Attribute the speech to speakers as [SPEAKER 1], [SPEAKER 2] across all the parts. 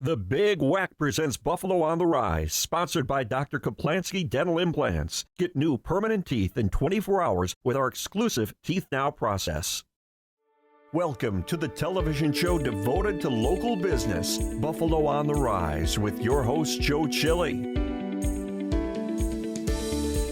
[SPEAKER 1] The Big WECK presents Buffalo on the Rise, sponsored by Dr. Kaplansky Dental Implants. Get new permanent teeth in 24 hours with our exclusive Teeth Now process. Welcome to the television show devoted to local business, Buffalo on the Rise, with your host, Joe Chili.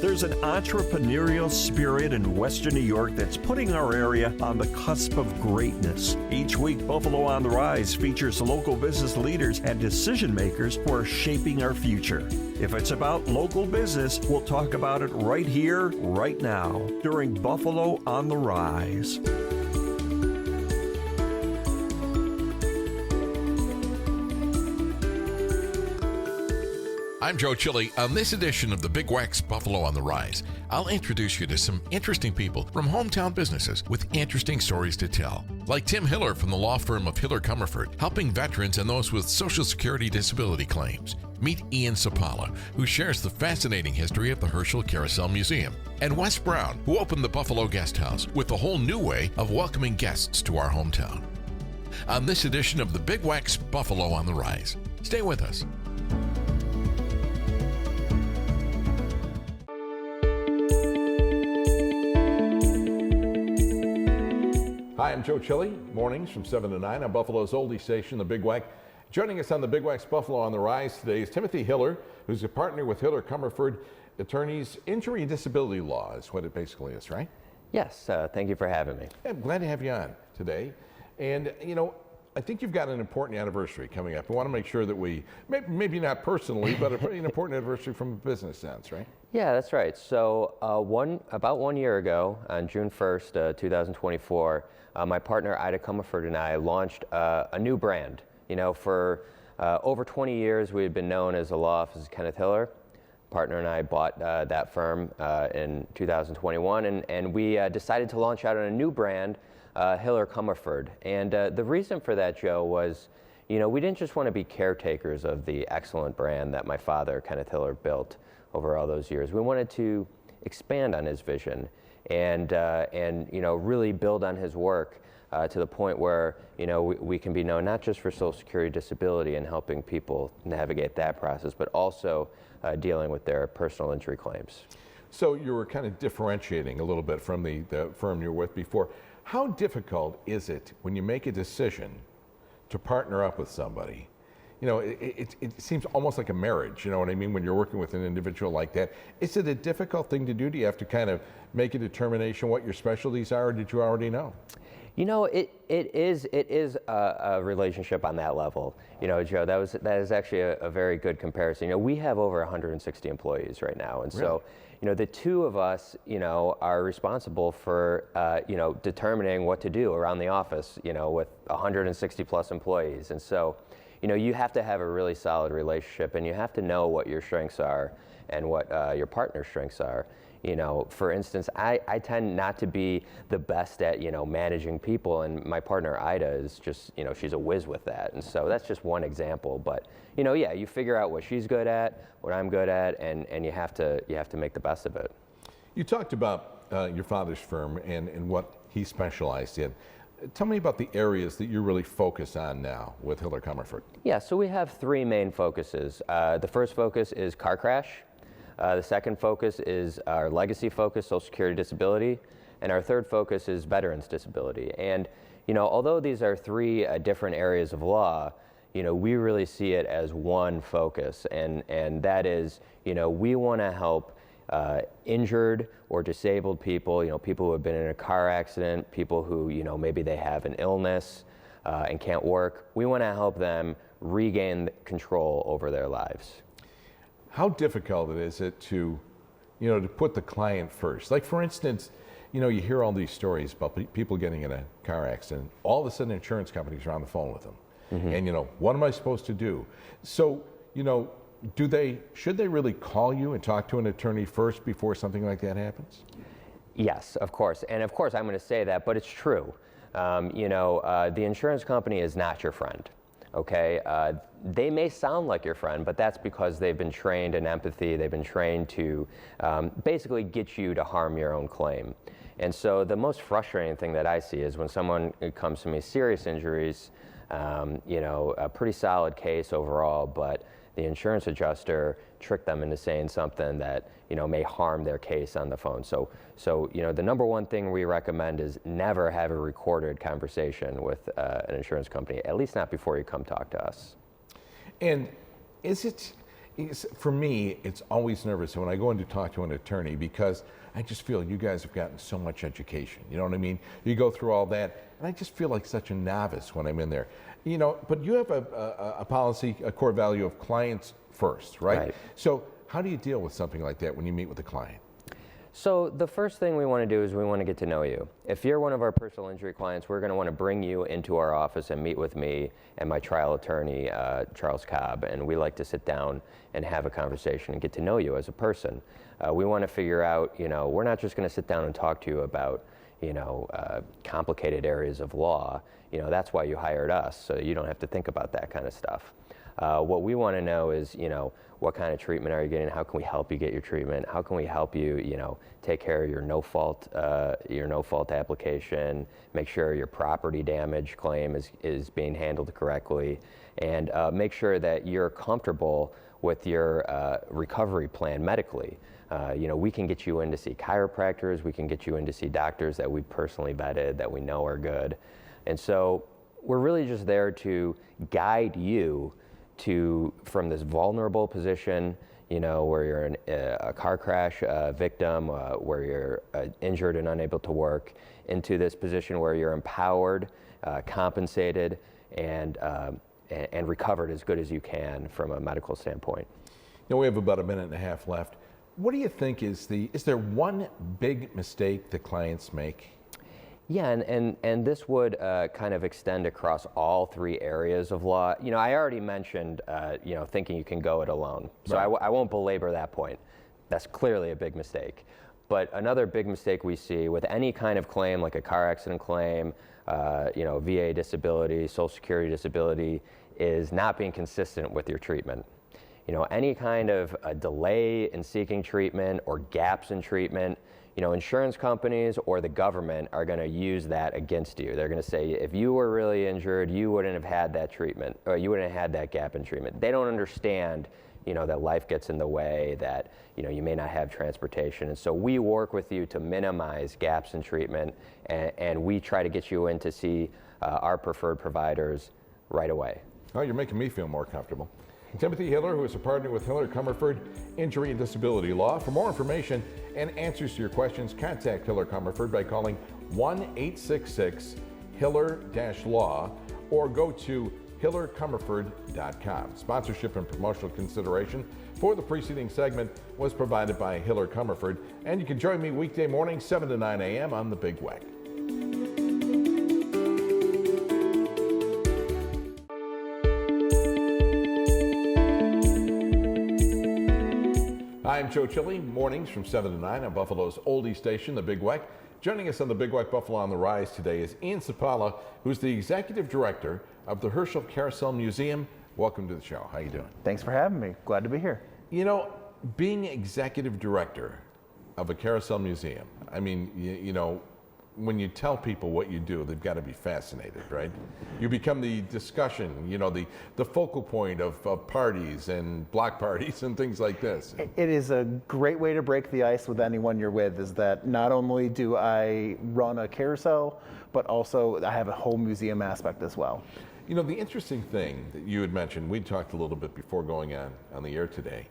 [SPEAKER 1] There's an entrepreneurial spirit in Western New York that's putting our area on the cusp of greatness. Each week, Buffalo on the Rise features local business leaders and decision makers who are shaping our future. If it's about local business, we'll talk about it right here, right now, during Buffalo on the Rise.
[SPEAKER 2] I'm Joe Chili. On this edition of the Big WECK's Buffalo on the Rise, I'll introduce you to some interesting people from hometown businesses with interesting stories to tell. Like Tim Hiller from the law firm of Hiller Comerford, helping veterans and those with Social Security disability claims. Meet Ian Seppala, who shares the fascinating history of the Herschell Carrousel Museum. And Wes Brown, who opened the Buffalo Guesthouse with a whole new way of welcoming guests to our hometown. On this edition of the Big WECK's Buffalo on the Rise. Stay with us.
[SPEAKER 3] Hi, I'm Joe Chili. Mornings from 7 to 9 on Buffalo's oldie station, the Big WECK. Joining us on the Big WECK's Buffalo on the Rise today is Timothy Hiller, who's a partner with Hiller Comerford Attorneys. Injury and disability law is what it basically is, right?
[SPEAKER 4] Yes, thank you for having me.
[SPEAKER 3] Yeah, I'm glad to have you on today. And, you know, I think you've got an important anniversary coming up. We want to make sure that we, maybe not personally, but an important anniversary from a business sense, right?
[SPEAKER 4] Yeah, that's right. So about 1 year ago, on June 1st, 2024, my partner Ida Comerford and I launched a new brand. You know, for over 20 years, we had been known as a law office of Kenneth Hiller. Partner and I bought that firm in 2021, and we decided to launch out on a new brand, Hiller Comerford. And the reason for that, Joe, was, you know, we didn't just want to be caretakers of the excellent brand that my father, Kenneth Hiller, built over all those years. We wanted to expand on his vision and you know, really build on his work to the point where, you know, we can be known not just for Social Security disability and helping people navigate that process, but also dealing with their personal injury claims.
[SPEAKER 3] So you were kind of differentiating a little bit from the firm you were with before. How difficult is it when you make a decision to partner up with somebody? You know, it seems almost like a marriage, you know what I mean, when you're working with an individual like that. Is it a difficult thing to do? Do you have to kind of make a determination what your specialties are, or did you already know?
[SPEAKER 4] You know, it is a relationship on that level. You know, Joe, that is actually a very good comparison. You know, we have over 160 employees right now, and so, you know, the two of us, you know, are responsible for, you know, determining what to do around the office, you know, with 160 plus employees. And so, you know, you have to have a really solid relationship, and you have to know what your strengths are and what your partner's strengths are. You know, for instance, I tend not to be the best at, you know, managing people, and my partner Ida is just, you know, she's a whiz with that. And so that's just one example. But, you know, yeah, you figure out what she's good at, what I'm good at, and you have to make the best of it.
[SPEAKER 3] You talked about your father's firm and what he specialized in. Tell me about the areas that you really focus on now with Hiller Comerford.
[SPEAKER 4] Yeah, so we have three main focuses. The first focus is car crash. The second focus is our legacy focus, Social Security disability. And our third focus is veterans disability. And, you know, although these are three different areas of law, you know, we really see it as one focus. And that is, you know, we want to help injured or disabled people, you know, people who have been in a car accident, people who, you know, maybe they have an illness and can't work. We want to help them regain control over their lives.
[SPEAKER 3] How difficult is it to, you know, to put the client first? Like, for instance, you know, you hear all these stories about people getting in a car accident. All of a sudden, insurance companies are on the phone with them. Mm-hmm. And, you know, what am I supposed to do? So, you know, should they really call you and talk to an attorney first before something like that happens?
[SPEAKER 4] Yes, of course. And of course, I'm going to say that, but it's true. You know, the insurance company is not your friend. Okay, they may sound like your friend, but that's because they've been trained in empathy. They've been trained to basically get you to harm your own claim. And so the most frustrating thing that I see is when someone comes to me serious injuries, You know, a pretty solid case overall, but the insurance adjuster tricked them into saying something that, you know, may harm their case on the phone. So, you know, the number one thing we recommend is never have a recorded conversation with an insurance company, at least not before you come talk to us.
[SPEAKER 3] And for me, it's always nervous when I go in to talk to an attorney, because I just feel you guys have gotten so much education. You know what I mean? You go through all that, and I just feel like such a novice when I'm in there. You know, but you have a policy, a core value of clients first, right? So how do you deal with something like that when you meet with a client?
[SPEAKER 4] So the first thing we want to do is we want to get to know you. If you're one of our personal injury clients, we're going to want to bring you into our office and meet with me and my trial attorney, Charles Cobb, and we like to sit down and have a conversation and get to know you as a person. We want to figure out, you know, we're not just going to sit down and talk to you about, you know, complicated areas of law. You know, that's why you hired us, so you don't have to think about that kind of stuff. What we want to know is, you know, what kind of treatment are you getting? How can we help you get your treatment? How can we help you, you know, take care of your no fault application, make sure your property damage claim is being handled correctly, and make sure that you're comfortable with your recovery plan medically. You know, we can get you in to see chiropractors, we can get you in to see doctors that we personally vetted, that we know are good. And so we're really just there to guide you from this vulnerable position, you know, where you're a car crash victim, where you're injured and unable to work, into this position where you're empowered, compensated, and recovered as good as you can from a medical standpoint.
[SPEAKER 3] Now we have about a minute and a half left. What do you think is there one big mistake that clients make?
[SPEAKER 4] Yeah, and this would kind of extend across all three areas of law. You know, I already mentioned, you know, thinking you can go it alone. So right. I won't belabor that point. That's clearly a big mistake. But another big mistake we see with any kind of claim, like a car accident claim, you know, VA disability, Social Security disability, is not being consistent with your treatment. You know, any kind of a delay in seeking treatment or gaps in treatment, you know, insurance companies or the government are going to use that against you. They're going to say, if you were really injured, you wouldn't have had that treatment, or you wouldn't have had that gap in treatment. They don't understand, you know, that life gets in the way, that, you know, you may not have transportation. And so we work with you to minimize gaps in treatment, and we try to get you in to see our preferred providers right away.
[SPEAKER 3] Oh, you're making me feel more comfortable. Timothy Hiller, who is a partner with Hiller Comerford Injury and Disability Law. For more information and answers to your questions, contact Hiller Comerford by calling 1-866-HILLER-LAW or go to hillercomerford.com. Sponsorship and promotional consideration for the preceding segment was provided by Hiller Comerford, and you can join me weekday mornings 7 to 9 a.m. on the Big WECK. I'm Joe Chili, mornings from 7 to 9 on Buffalo's oldie station, the Big WECK. Joining us on the Big WECK Buffalo on the Rise today is Ian Seppala, who's the Executive Director of the Herschell Carrousel Museum. Welcome to the show. How you doing?
[SPEAKER 5] Thanks for having me. Glad to be here.
[SPEAKER 3] You know, being Executive Director of a Carrousel Museum, I mean, you know, when you tell people what you do, they've got to be fascinated, right? You become the discussion, you know, the focal point of parties and block parties and things like this.
[SPEAKER 5] It is a great way to break the ice with anyone you're with, is that not only do I run a carousel, but also I have a whole museum aspect as well.
[SPEAKER 3] You know, the interesting thing that you had mentioned, we talked a little bit before going on the air today,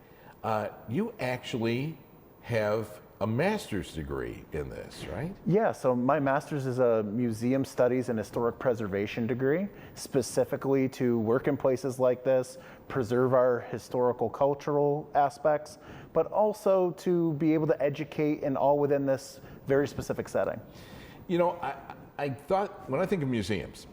[SPEAKER 3] you actually have a master's degree in this, right?
[SPEAKER 5] Yeah, so my master's is a museum studies and historic preservation degree, specifically to work in places like this, preserve our historical cultural aspects, but also to be able to educate and all within this very specific setting.
[SPEAKER 3] You know, I thought, when I think of museums,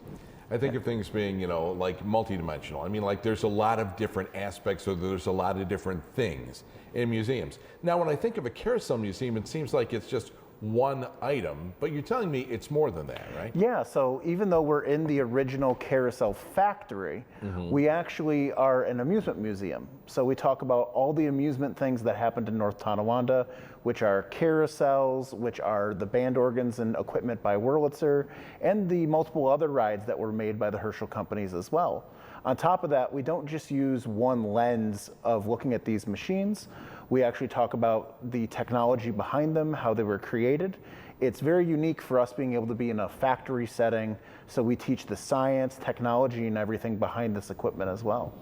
[SPEAKER 3] I think of things being, you know, like multidimensional. I mean, like there's a lot of different aspects, or there's a lot of different things in museums. Now, when I think of a carousel museum, it seems like it's just one item, but you're telling me it's more than that, right?
[SPEAKER 5] Yeah, so even though we're in the original Carrousel factory, we actually are an amusement museum. So we talk about all the amusement things that happened in North Tonawanda, which are carousels, which are the band organs and equipment by Wurlitzer, and the multiple other rides that were made by the Herschell companies as well. On top of that, we don't just use one lens of looking at these machines. We actually talk about the technology behind them, how they were created. It's very unique for us being able to be in a factory setting, so we teach the science, technology, and everything behind this equipment as well.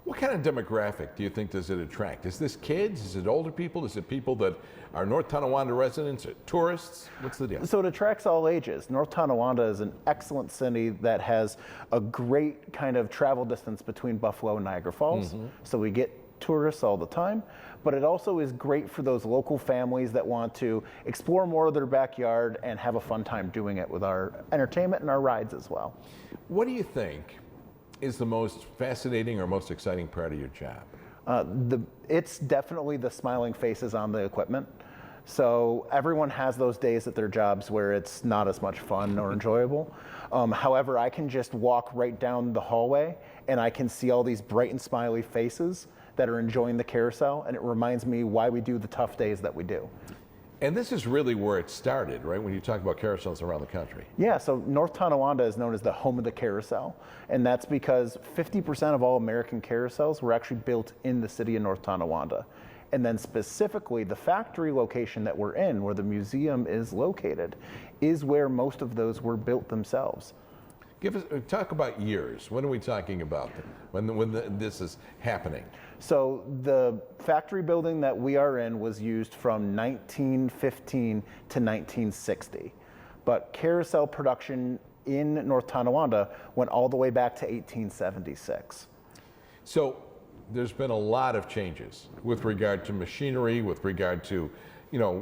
[SPEAKER 3] What kind of demographic do you think does it attract? Is this kids? Is it older people? Is it people that are North Tonawanda residents? Or tourists? What's the deal?
[SPEAKER 5] So it attracts all ages. North Tonawanda is an excellent city that has a great kind of travel distance between Buffalo and Niagara Falls. So we get tourists all the time, but it also is great for those local families that want to explore more of their backyard and have a fun time doing it with our entertainment and our rides as well.
[SPEAKER 3] What do you think is the most fascinating or most exciting part of your job?
[SPEAKER 5] It's definitely the smiling faces on the equipment. So everyone has those days at their jobs where it's not as much fun or enjoyable. However, I can just walk right down the hallway and I can see all these bright and smiley faces that are enjoying the carousel, and it reminds me why we do the tough days that we do.
[SPEAKER 3] And this is really where it started, right? When you talk about carousels around the country.
[SPEAKER 5] Yeah, so North Tonawanda is known as the home of the carousel, and that's because 50% of all American carousels were actually built in the city of North Tonawanda. And then specifically the factory location that we're in, where the museum is located, is where most of those were built themselves.
[SPEAKER 3] Talk about years. When are we talking about? When this is happening?
[SPEAKER 5] So the factory building that we are in was used from 1915 to 1960. But carousel production in North Tonawanda went all the way back to 1876.
[SPEAKER 3] So there's been a lot of changes with regard to machinery, with regard to,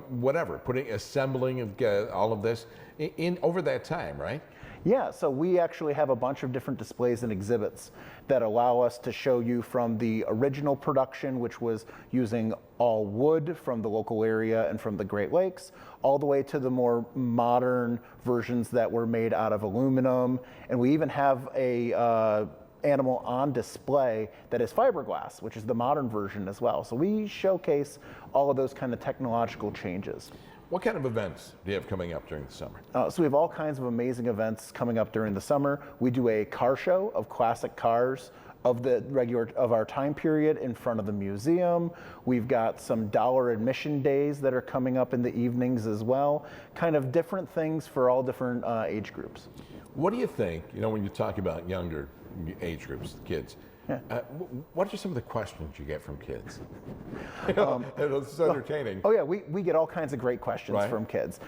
[SPEAKER 3] whatever, assembling all of this in over that time, right?
[SPEAKER 5] Yeah, so we actually have a bunch of different displays and exhibits that allow us to show you from the original production, which was using all wood from the local area and from the Great Lakes, all the way to the more modern versions that were made out of aluminum. And we even have a animal on display that is fiberglass, which is the modern version as well. So we showcase all of those kind of technological changes.
[SPEAKER 3] What kind of events do you have coming up during the summer?
[SPEAKER 5] So we have all kinds of amazing events coming up during the summer. We do a car show of classic cars of our time period in front of the museum. We've got some dollar admission days that are coming up in the evenings as well. Kind of different things for all different age groups.
[SPEAKER 3] What do you think, when you talk about younger age groups, kids,
[SPEAKER 5] Yeah.
[SPEAKER 3] what are some of the questions you get from kids? It's entertaining.
[SPEAKER 5] Oh yeah, we get all kinds of great questions
[SPEAKER 3] Right.
[SPEAKER 5] from kids.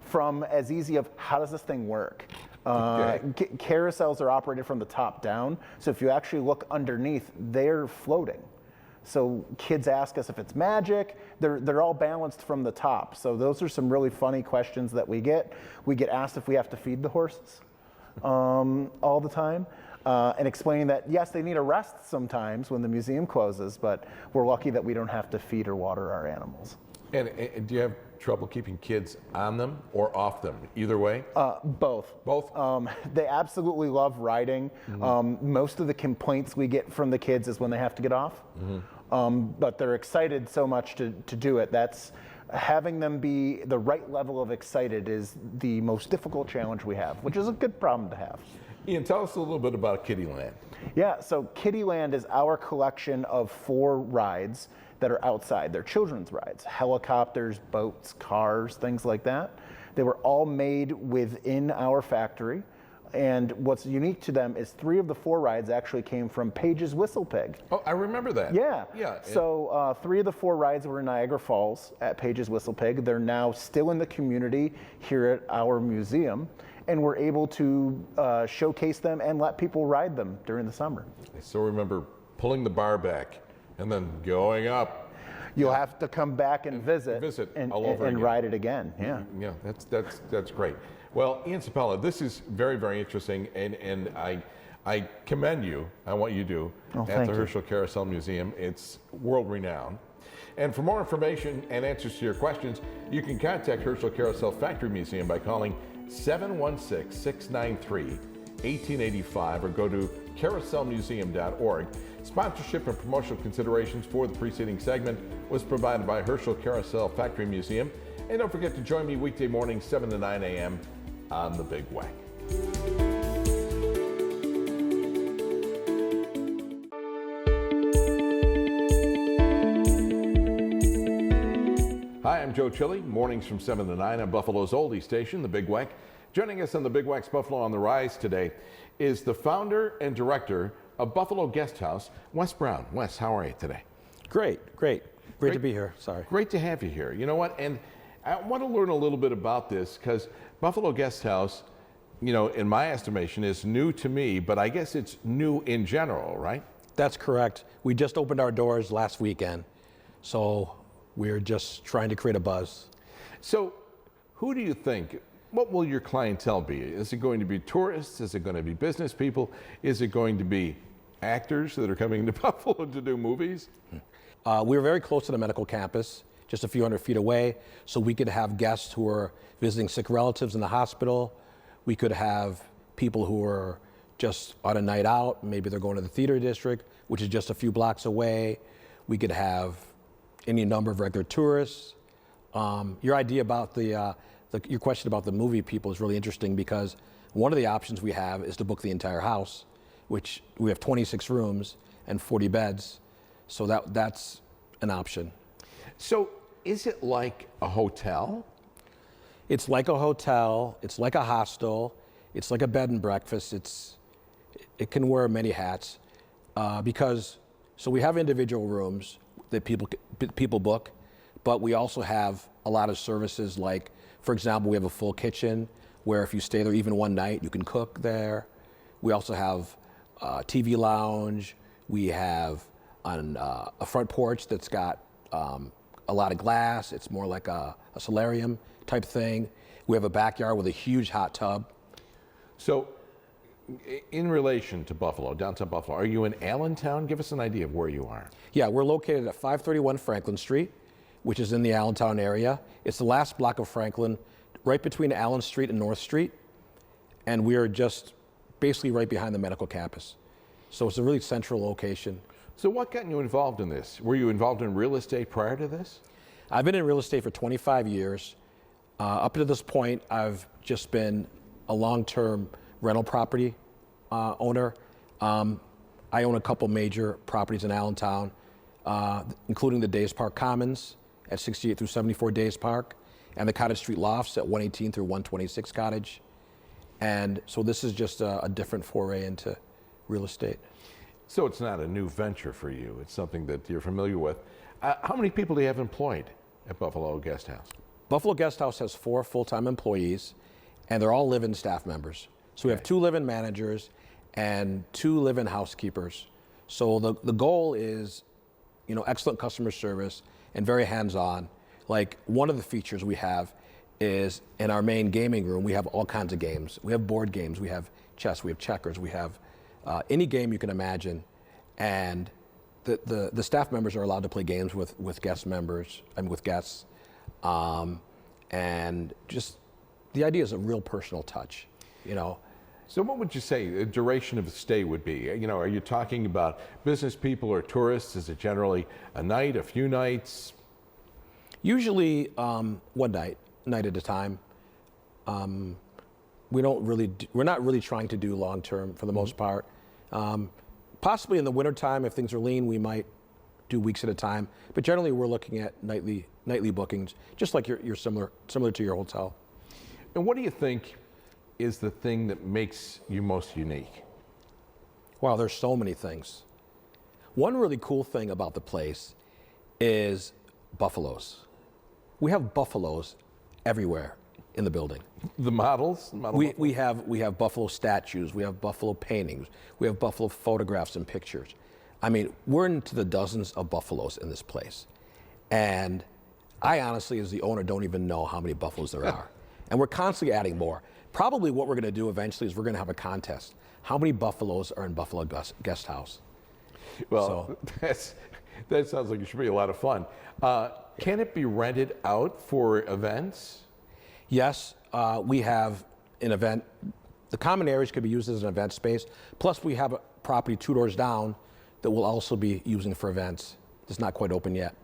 [SPEAKER 5] From as easy of how does this thing work?
[SPEAKER 3] Okay.
[SPEAKER 5] Carousels are operated from the top down, so if you actually look underneath, they're floating. So kids ask us if it's magic. They're all balanced from the top. So those are some really funny questions that we get. We get asked if we have to feed the horses all the time. And explaining that, yes, they need a rest sometimes when the museum closes, but we're lucky that we don't have to feed or water our animals.
[SPEAKER 3] And do you have trouble keeping kids on them or off them? Either way?
[SPEAKER 5] Both.
[SPEAKER 3] Both?
[SPEAKER 5] They absolutely love riding. Most of the complaints we get from the kids is when they have to get off. But they're excited so much to do it. That's having them be the right level of excited is the most difficult challenge we have, which is a good problem to have.
[SPEAKER 3] Ian, tell us a little bit about Kittyland.
[SPEAKER 5] Yeah, so Kittyland is our collection of 4 rides that are outside. They're children's rides, helicopters, boats, cars, things like that. They were all made within our factory. And what's unique to them is 3 of the 4 rides actually came from Page's Whistle Pig.
[SPEAKER 3] Oh, I remember that.
[SPEAKER 5] Yeah.
[SPEAKER 3] Yeah.
[SPEAKER 5] So 3 of the 4 rides were in Niagara Falls at Page's Whistle Pig. They're now still in the community here at our museum. And we're able to showcase them and let people ride them during the summer.
[SPEAKER 3] I still remember pulling the bar back and then going up.
[SPEAKER 5] You'll have to come back and visit
[SPEAKER 3] all over
[SPEAKER 5] and
[SPEAKER 3] again.
[SPEAKER 5] ride it again. Yeah.
[SPEAKER 3] Yeah, that's great. Well, Ian Seppala, this is very, very interesting, and I commend you on what you do at the
[SPEAKER 5] thank you.
[SPEAKER 3] Herschell Carousel Museum. It's world renowned, And for more information and answers to your questions, you can contact Herschell Carousel Factory Museum by calling 716-693-1885 or go to carouselmuseum.org. Sponsorship and promotional considerations for the preceding segment was provided by Herschell Carousel Factory Museum. And don't forget to join me weekday mornings 7 to 9 a.m. on the Big WECK. Hi, I'm Joe Chili, mornings from 7 to 9 on Buffalo's oldie station, the Big WECK. Joining us on the Big WECK's Buffalo on the Rise today is the founder and director of Buffalo Guesthouse, Wes Brown. Wes, how are you today?
[SPEAKER 6] Great to be here. Sorry.
[SPEAKER 3] Great to have you here. You know what? And I want to learn a little bit about this because Buffalo Guesthouse, you know, in my estimation, is new to me, but I guess it's new in general, right?
[SPEAKER 6] That's correct. We just opened our doors last weekend, so we're just trying to create a buzz.
[SPEAKER 3] So, who do you think? What will your clientele be? Is it going to be tourists? Is it going to be business people? Is it going to be actors that are coming to Buffalo to do movies?
[SPEAKER 6] We're very close to the medical campus, just a few hundred feet away, so we could have guests who are visiting sick relatives in the hospital. We could have people who are just on a night out. Maybe they're going to the theater district, which is just a few blocks away. We could have any number of regular tourists. Your idea about your question about the movie people is really interesting because one of the options we have is to book the entire house, which we have 26 rooms and 40 beds. So that's an option.
[SPEAKER 3] So is it like a hotel?
[SPEAKER 6] It's like a hotel, it's like a hostel, it's like a bed and breakfast. It can wear many hats so we have individual rooms that people book, but we also have a lot of services like, for example, we have a full kitchen where if you stay there even one night, you can cook there. We also have a TV lounge. We have a front porch that's got a lot of glass. It's more like a solarium type thing. We have a backyard with a huge hot tub.
[SPEAKER 3] So in relation to Buffalo, downtown Buffalo, are you in Allentown? Give us an idea of where you are.
[SPEAKER 6] Yeah, we're located at 531 Franklin Street, which is in the Allentown area. It's the last block of Franklin, right between Allen Street and North Street. And we are just basically right behind the medical campus. So it's a really central location.
[SPEAKER 3] So what got you involved in this? Were you involved in real estate prior to this?
[SPEAKER 6] I've been in real estate for 25 years. Up to this point, I've just been a long-term rental property owner. I own a couple major properties in Allentown, including the Days Park Commons at 68 through 74 Days Park, and the Cottage Street Lofts at 118 through 126 Cottage. And so this is just a different foray into real estate.
[SPEAKER 3] So it's not a new venture for you. It's something that you're familiar with. How many people do you have employed at Buffalo Guesthouse?
[SPEAKER 6] Buffalo Guesthouse has 4 full-time employees, and they're all live-in staff members. So we have 2 live-in managers and 2 live-in housekeepers. So the goal is, you know, excellent customer service and very hands-on. Like one of the features we have is in our main gaming room, we have all kinds of games. We have board games, we have chess, we have checkers, we have any game you can imagine. And the staff members are allowed to play games with guest members and with guests. And just the idea is a real personal touch, you know.
[SPEAKER 3] So what would you say the duration of the stay would be? You know, are you talking about business people or tourists? Is it generally a night, a few nights?
[SPEAKER 6] Usually one night at a time. We're not really trying to do long term for the most part. Possibly in the wintertime, if things are lean, we might do weeks at a time. But generally, we're looking at nightly bookings, just like you're similar to your hotel.
[SPEAKER 3] And what do you think is the thing that makes you most unique?
[SPEAKER 6] Wow, there's so many things. One really cool thing about the place is buffaloes. We have buffaloes everywhere in the building.
[SPEAKER 3] The models?
[SPEAKER 6] We have buffalo statues, we have buffalo paintings, we have buffalo photographs and pictures. I mean, we're into the dozens of buffaloes in this place. And I honestly, as the owner, don't even know how many buffaloes there are. And we're constantly adding more. Probably what we're gonna do eventually is we're gonna have a contest. How many buffaloes are in Buffalo Guesthouse?
[SPEAKER 3] Well, That sounds like it should be a lot of fun. Can it be rented out for events?
[SPEAKER 6] Yes, we have an event. The common areas could be used as an event space. Plus, we have a property 2 doors down that we'll also be using for events. It's not quite open yet.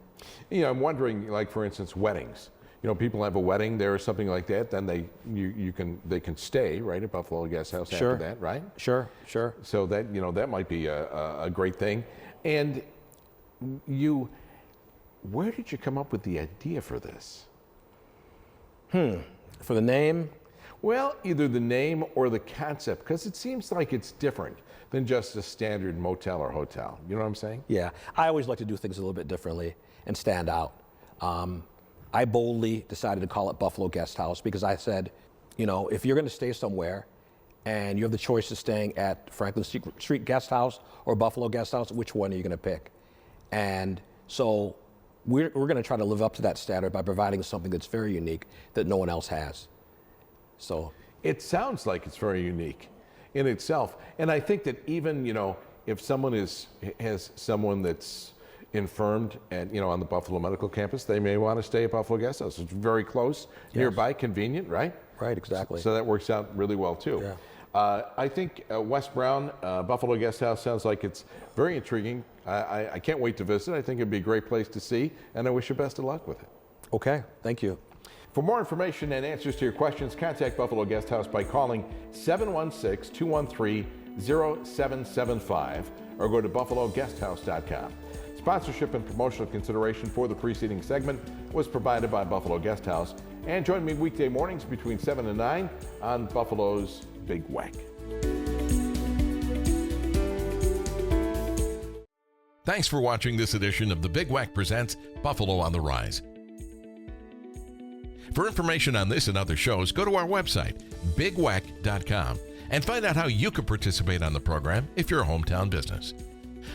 [SPEAKER 3] You know, I'm wondering, like for instance, weddings. You know, people have a wedding there or something like that, then they can stay right at Buffalo Guesthouse
[SPEAKER 6] Sure.
[SPEAKER 3] after that, right?
[SPEAKER 6] Sure.
[SPEAKER 3] So that, you know, that might be a great thing. And where did you come up with the idea for this?
[SPEAKER 6] For the name,
[SPEAKER 3] Well, either the name or the concept, because it seems like it's different than just a standard motel or hotel. You know what I'm saying?
[SPEAKER 6] yeah. I always like to do things a little bit differently and stand out. I boldly decided to call it Buffalo Guesthouse because I said, you know, if you're going to stay somewhere and you have the choice of staying at Franklin Street Guesthouse or Buffalo Guesthouse, which one are you going to pick? And so we're going to try to live up to that standard by providing something that's very unique that no one else has. So
[SPEAKER 3] It sounds like it's very unique in itself. And I think that even, you know, if someone has someone that's infirmed and, you know, on the Buffalo Medical Campus, they may want to stay at Buffalo Guesthouse. It's very close, nearby, convenient, right?
[SPEAKER 6] Right, exactly.
[SPEAKER 3] So that works out really well too.
[SPEAKER 6] Yeah.
[SPEAKER 3] I think Wes Brown, Buffalo Guesthouse sounds like it's very intriguing. I can't wait to visit. I think it'd be a great place to see, and I wish you best of luck with it.
[SPEAKER 6] Okay, thank you.
[SPEAKER 3] For more information and answers to your questions, contact Buffalo Guesthouse by calling 716-213-0775 or go to buffaloguesthouse.com. Sponsorship and promotional consideration for the preceding segment was provided by Buffalo Guesthouse. And join me weekday mornings between 7 and 9 on Buffalo's Big WECK.
[SPEAKER 2] Thanks for watching this edition of the Big WECK presents Buffalo on the Rise. For information on this and other shows, go to our website, bigweck.com, and find out how you can participate on the program if you're a hometown business.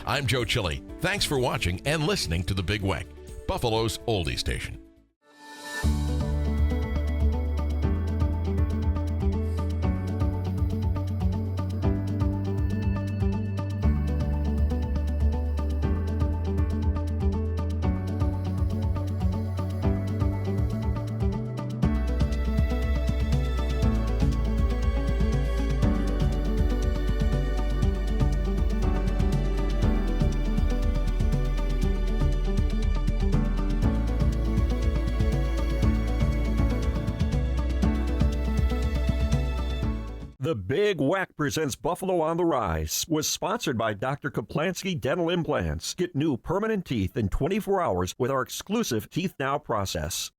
[SPEAKER 2] I'm Joe Chili. Thanks for watching and listening to the Big WECK, Buffalo's oldie station.
[SPEAKER 1] The Big WECK presents Buffalo on the Rise was sponsored by Dr. Kaplansky Dental Implants. Get new permanent teeth in 24 hours with our exclusive Teeth Now process.